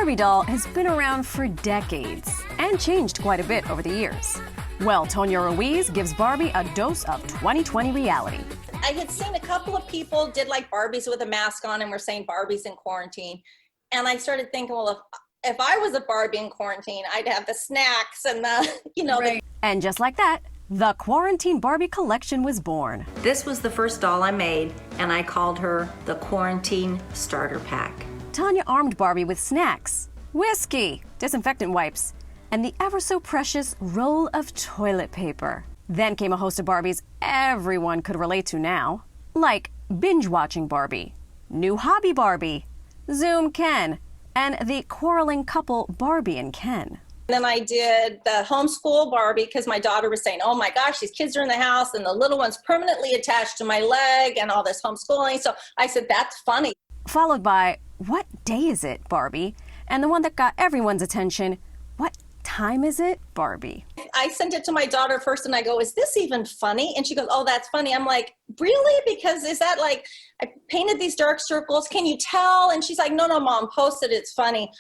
Barbie doll has been around for decades and changed quite a bit over the years. Well, Tonya Ruiz gives Barbie a dose of 2020 reality. I had seen a couple of people did like Barbies with a mask on and were saying Barbies in quarantine. And I started thinking, well, if I was a Barbie in quarantine, I'd have the snacks and the. And just like that, the Quarantine Barbie collection was born. This was the first doll I made, and I called her the Quarantine Starter Pack. Tonya armed Barbie with snacks, whiskey, disinfectant wipes, and the ever-so-precious roll of toilet paper. Then came a host of Barbies everyone could relate to now, like binge-watching Barbie, new hobby Barbie, Zoom Ken, and the quarreling couple Barbie and Ken. Then I did the homeschool Barbie because my daughter was saying, oh my gosh, these kids are in the house and the little one's permanently attached to my leg and all this homeschooling. So I said, that's funny. Followed by, what day is it, Barbie? And the one that got everyone's attention, what time is it, Barbie? I sent it to my daughter first and I go, is this even funny? And she goes, oh, that's funny. I'm like, really? Because is that like, I painted these dark circles. Can you tell? And she's like, no, Mom, post it. It's funny.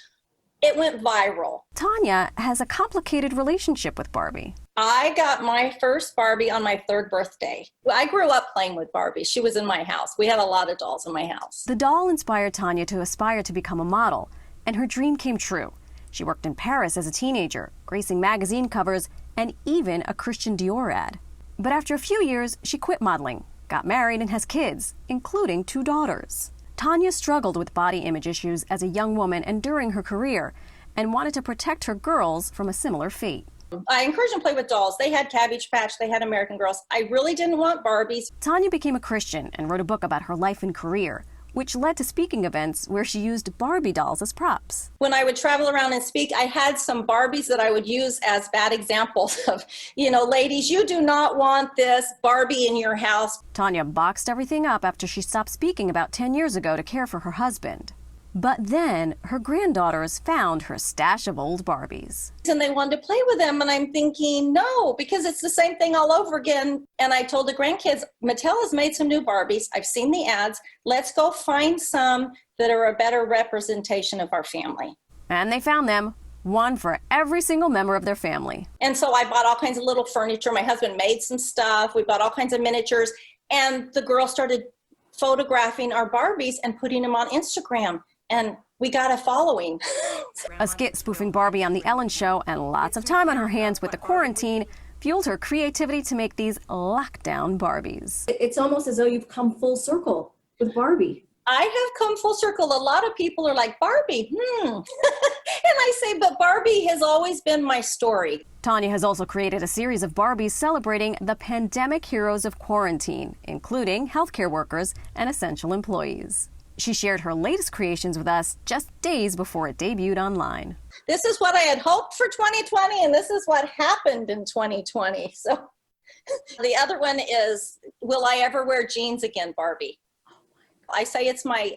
It went viral. Tonya has a complicated relationship with Barbie. I got my first Barbie on my 3rd birthday. I grew up playing with Barbie. She was in my house. We had a lot of dolls in my house. The doll inspired Tonya to aspire to become a model, and her dream came true. She worked in Paris as a teenager, gracing magazine covers and even a Christian Dior ad. But after a few years, she quit modeling, got married, and has kids, including 2 daughters. Tonya struggled with body image issues as a young woman and during her career, and wanted to protect her girls from a similar fate. I encouraged them to play with dolls. They had Cabbage Patch, they had American Girls. I really didn't want Barbies. Tonya became a Christian and wrote a book about her life and career, which led to speaking events where she used Barbie dolls as props. When I would travel around and speak, I had some Barbies that I would use as bad examples of, ladies, you do not want this Barbie in your house. Tonya boxed everything up after she stopped speaking about 10 years ago to care for her husband. But then her granddaughters found her stash of old Barbies. And they wanted to play with them, and I'm thinking, no, because it's the same thing all over again. And I told the grandkids, Mattel has made some new Barbies. I've seen the ads. Let's go find some that are a better representation of our family. And they found them, one for every single member of their family. And so I bought all kinds of little furniture. My husband made some stuff. We bought all kinds of miniatures. And the girls started photographing our Barbies and putting them on Instagram. And we got a following. A skit spoofing Barbie on The Ellen Show and lots of time on her hands with the quarantine fueled her creativity to make these lockdown Barbies. It's almost as though you've come full circle with Barbie. I have come full circle. A lot of people are like, Barbie, And I say, but Barbie has always been my story. Tonya has also created a series of Barbies celebrating the pandemic heroes of quarantine, including healthcare workers and essential employees. She shared her latest creations with us just days before it debuted online. This is what I had hoped for 2020, and this is what happened in 2020. So the other one is, will I ever wear jeans again, Barbie? I say it's my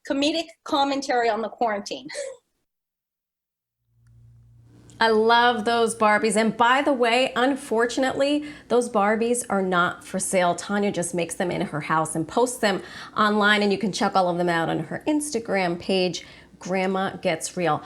comedic commentary on the quarantine. I love those Barbies. And by the way, unfortunately, those Barbies are not for sale. Tonya just makes them in her house and posts them online, and you can check all of them out on her Instagram page, Grandma Gets Real.